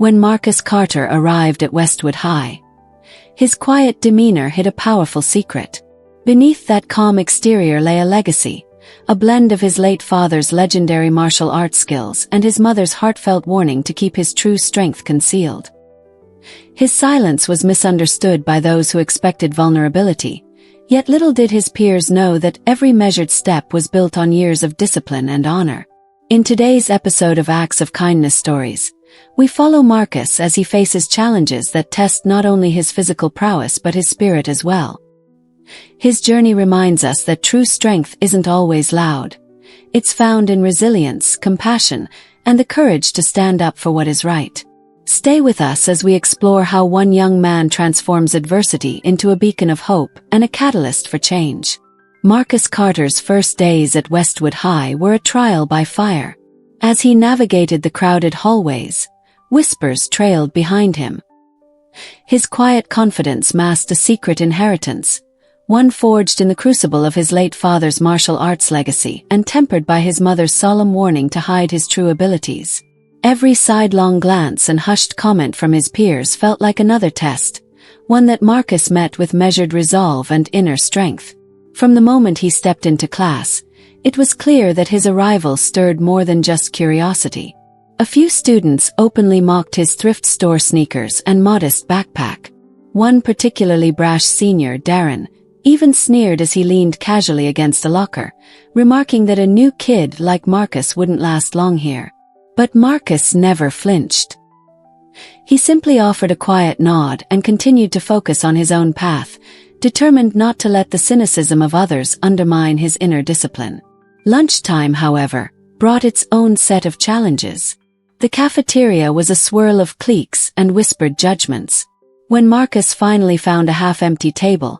When Marcus Carter arrived at Westwood High, his quiet demeanor hid a powerful secret. Beneath that calm exterior lay a legacy, a blend of his late father's legendary martial arts skills and his mother's heartfelt warning to keep his true strength concealed. His silence was misunderstood by those who expected vulnerability, yet little did his peers know that every measured step was built on years of discipline and honor. In today's episode of Acts of Kindness Stories, we follow Marcus as he faces challenges that test not only his physical prowess but his spirit as well. His journey reminds us that true strength isn't always loud. It's found in resilience, compassion, and the courage to stand up for what is right. Stay with us as we explore how one young man transforms adversity into a beacon of hope and a catalyst for change. Marcus Carter's first days at Westwood High were a trial by fire. As he navigated the crowded hallways, whispers trailed behind him. His quiet confidence masked a secret inheritance, one forged in the crucible of his late father's martial arts legacy and tempered by his mother's solemn warning to hide his true abilities. Every sidelong glance and hushed comment from his peers felt like another test, one that Marcus met with measured resolve and inner strength. From the moment he stepped into class, it was clear that his arrival stirred more than just curiosity. A few students openly mocked his thrift store sneakers and modest backpack. One particularly brash senior, Darren, even sneered as he leaned casually against a locker, remarking that a new kid like Marcus wouldn't last long here. But Marcus never flinched. He simply offered a quiet nod and continued to focus on his own path, determined not to let the cynicism of others undermine his inner discipline. Lunchtime, however, brought its own set of challenges. The cafeteria was a swirl of cliques and whispered judgments. When Marcus finally found a half-empty table,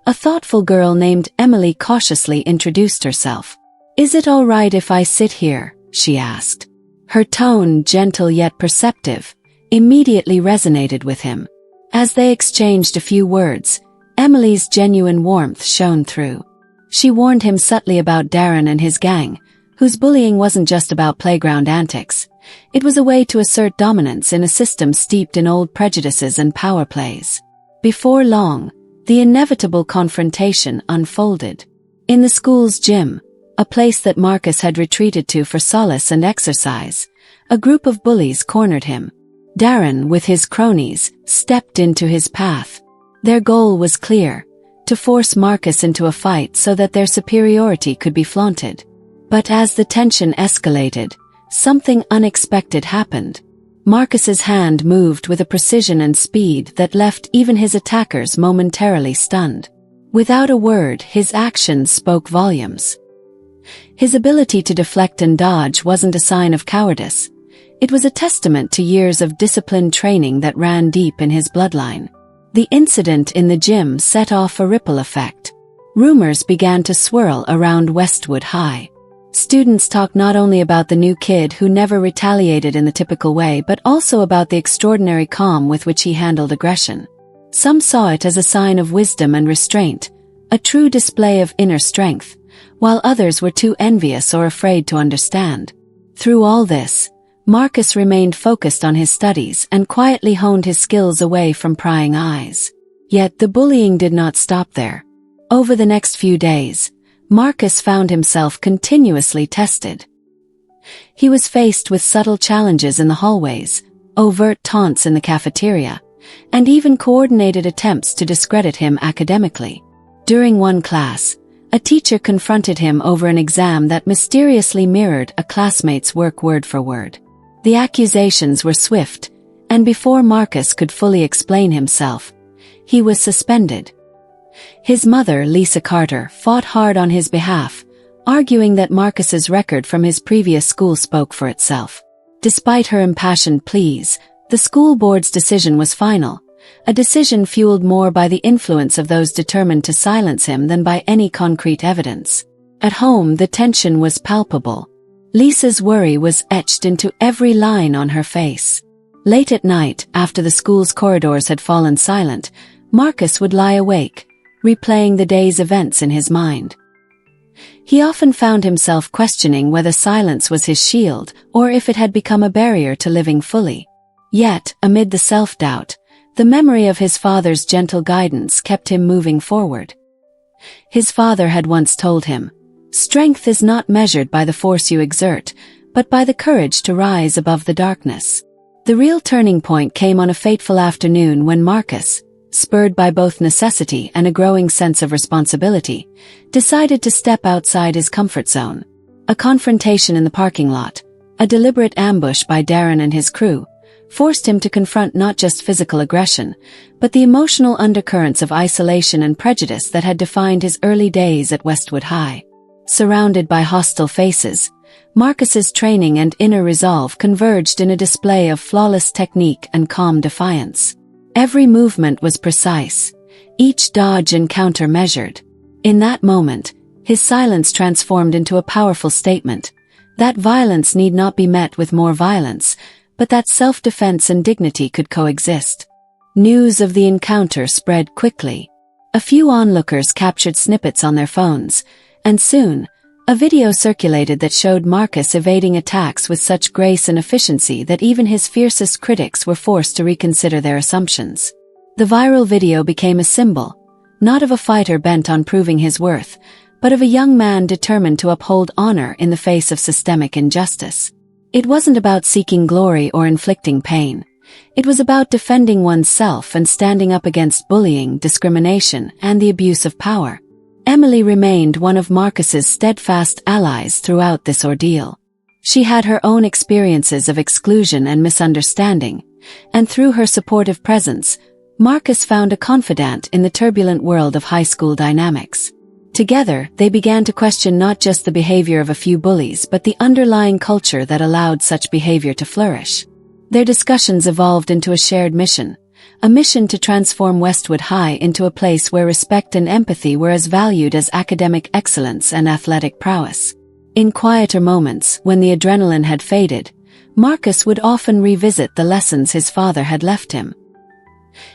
a thoughtful girl named Emily cautiously introduced herself. "Is it all right if I sit here?" she asked. Her tone, gentle yet perceptive, immediately resonated with him. As they exchanged a few words, Emily's genuine warmth shone through. She warned him subtly about Darren and his gang, whose bullying wasn't just about playground antics. It was a way to assert dominance in a system steeped in old prejudices and power plays. Before long, the inevitable confrontation unfolded. In the school's gym, a place that Marcus had retreated to for solace and exercise, a group of bullies cornered him. Darren, with his cronies, stepped into his path. Their goal was clear: to force Marcus into a fight so that their superiority could be flaunted. But as the tension escalated, something unexpected happened. Marcus's hand moved with a precision and speed that left even his attackers momentarily stunned. Without a word, his actions spoke volumes. His ability to deflect and dodge wasn't a sign of cowardice. It was a testament to years of disciplined training that ran deep in his bloodline. The incident in the gym set off a ripple effect. Rumors began to swirl around Westwood High. Students talked not only about the new kid who never retaliated in the typical way but also about the extraordinary calm with which he handled aggression. Some saw it as a sign of wisdom and restraint, a true display of inner strength, while others were too envious or afraid to understand. Through all this, Marcus remained focused on his studies and quietly honed his skills away from prying eyes. Yet the bullying did not stop there. Over the next few days, Marcus found himself continuously tested. He was faced with subtle challenges in the hallways, overt taunts in the cafeteria, and even coordinated attempts to discredit him academically. During one class, a teacher confronted him over an exam that mysteriously mirrored a classmate's work word for word. The accusations were swift, and before Marcus could fully explain himself, he was suspended. His mother, Lisa Carter, fought hard on his behalf, arguing that Marcus's record from his previous school spoke for itself. Despite her impassioned pleas, the school board's decision was final, a decision fueled more by the influence of those determined to silence him than by any concrete evidence. At home, the tension was palpable. Lisa's worry was etched into every line on her face. Late at night, after the school's corridors had fallen silent, Marcus would lie awake, replaying the day's events in his mind. He often found himself questioning whether silence was his shield or if it had become a barrier to living fully. Yet, amid the self-doubt, the memory of his father's gentle guidance kept him moving forward. His father had once told him, "Strength is not measured by the force you exert, but by the courage to rise above the darkness." The real turning point came on a fateful afternoon when Marcus, spurred by both necessity and a growing sense of responsibility, decided to step outside his comfort zone. A confrontation in the parking lot, a deliberate ambush by Darren and his crew, forced him to confront not just physical aggression, but the emotional undercurrents of isolation and prejudice that had defined his early days at Westwood High. Surrounded by hostile faces, Marcus's training and inner resolve converged in a display of flawless technique and calm defiance. Every movement was precise, each dodge and counter measured. In that moment, his silence transformed into a powerful statement, that violence need not be met with more violence, but that self-defense and dignity could coexist. News of the encounter spread quickly. A few onlookers captured snippets on their phones, and soon, a video circulated that showed Marcus evading attacks with such grace and efficiency that even his fiercest critics were forced to reconsider their assumptions. The viral video became a symbol, not of a fighter bent on proving his worth, but of a young man determined to uphold honor in the face of systemic injustice. It wasn't about seeking glory or inflicting pain. It was about defending oneself and standing up against bullying, discrimination, and the abuse of power. Emily remained one of Marcus's steadfast allies throughout this ordeal. She had her own experiences of exclusion and misunderstanding, and through her supportive presence, Marcus found a confidant in the turbulent world of high school dynamics. Together, they began to question not just the behavior of a few bullies but the underlying culture that allowed such behavior to flourish. Their discussions evolved into a shared mission, a mission to transform Westwood High into a place where respect and empathy were as valued as academic excellence and athletic prowess. In quieter moments, when the adrenaline had faded, Marcus would often revisit the lessons his father had left him.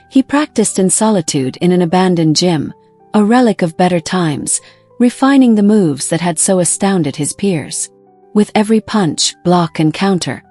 He practiced in solitude in an abandoned gym, a relic of better times, refining the moves that had so astounded his peers. With every punch, block, and counter,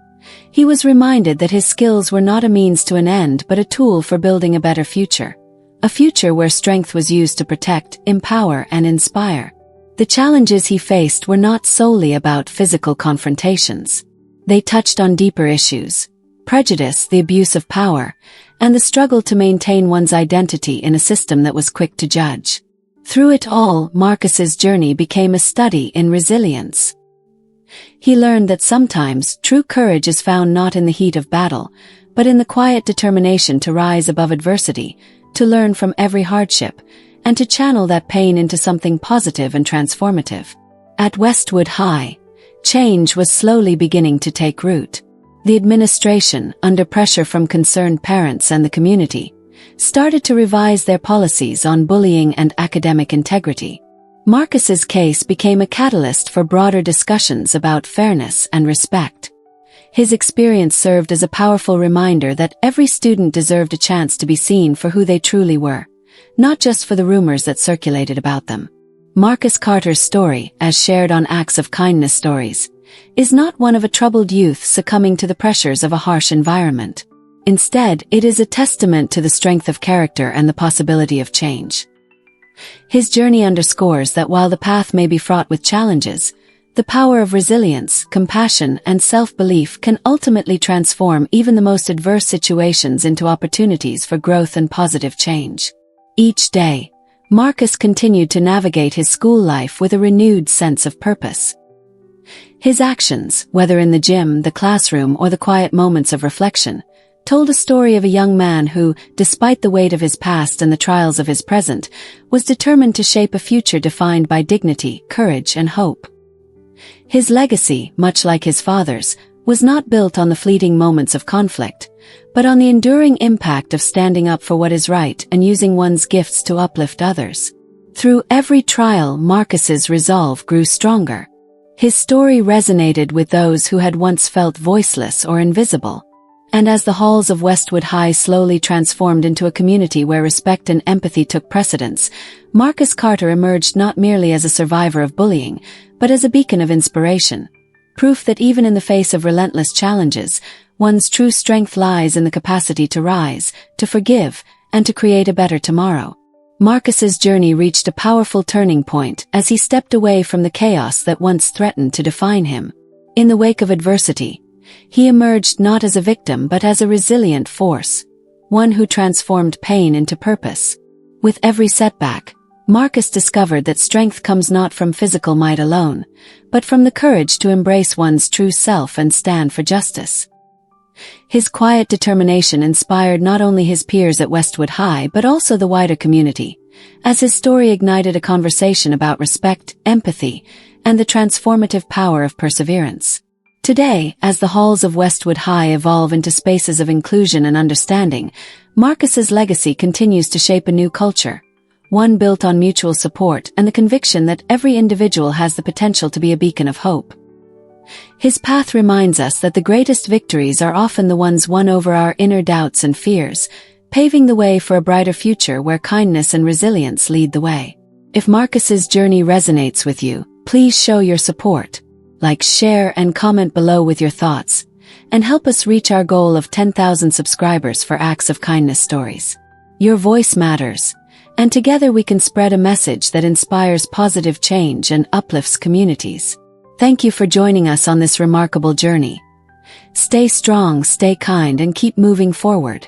he was reminded that his skills were not a means to an end but a tool for building a better future. A future where strength was used to protect, empower, and inspire. The challenges he faced were not solely about physical confrontations. They touched on deeper issues: prejudice, the abuse of power, and the struggle to maintain one's identity in a system that was quick to judge. Through it all, Marcus's journey became a study in resilience. He learned that sometimes true courage is found not in the heat of battle, but in the quiet determination to rise above adversity, to learn from every hardship, and to channel that pain into something positive and transformative. At Westwood High, change was slowly beginning to take root. The administration, under pressure from concerned parents and the community, started to revise their policies on bullying and academic integrity. Marcus's case became a catalyst for broader discussions about fairness and respect. His experience served as a powerful reminder that every student deserved a chance to be seen for who they truly were, not just for the rumors that circulated about them. Marcus Carter's story, as shared on Acts of Kindness Stories, is not one of a troubled youth succumbing to the pressures of a harsh environment. Instead, it is a testament to the strength of character and the possibility of change. His journey underscores that while the path may be fraught with challenges, the power of resilience, compassion, and self-belief can ultimately transform even the most adverse situations into opportunities for growth and positive change. Each day, Marcus continued to navigate his school life with a renewed sense of purpose. His actions, whether in the gym, the classroom, or the quiet moments of reflection, told a story of a young man who, despite the weight of his past and the trials of his present, was determined to shape a future defined by dignity, courage, and hope. His legacy, much like his father's, was not built on the fleeting moments of conflict, but on the enduring impact of standing up for what is right and using one's gifts to uplift others. Through every trial, Marcus's resolve grew stronger. His story resonated with those who had once felt voiceless or invisible. And as the halls of Westwood High slowly transformed into a community where respect and empathy took precedence, Marcus Carter emerged not merely as a survivor of bullying, but as a beacon of inspiration. Proof that even in the face of relentless challenges, One's true strength lies in the capacity to rise, to forgive, and to create a better tomorrow. Marcus's journey reached a powerful turning point as he stepped away from the chaos that once threatened to define him. In the wake of adversity, he emerged not as a victim but as a resilient force, one who transformed pain into purpose. With every setback, Marcus discovered that strength comes not from physical might alone, but from the courage to embrace one's true self and stand for justice. His quiet determination inspired not only his peers at Westwood High but also the wider community, as his story ignited a conversation about respect, empathy, and the transformative power of perseverance. Today, as the halls of Westwood High evolve into spaces of inclusion and understanding, Marcus's legacy continues to shape a new culture, one built on mutual support and the conviction that every individual has the potential to be a beacon of hope. His path reminds us that the greatest victories are often the ones won over our inner doubts and fears, paving the way for a brighter future where kindness and resilience lead the way. If Marcus's journey resonates with you, please show your support. Like, share, and comment below with your thoughts, and help us reach our goal of 10,000 subscribers for Acts of Kindness stories. Your voice matters, and together we can spread a message that inspires positive change and uplifts communities. Thank you for joining us on this remarkable journey. Stay strong, stay kind, and keep moving forward.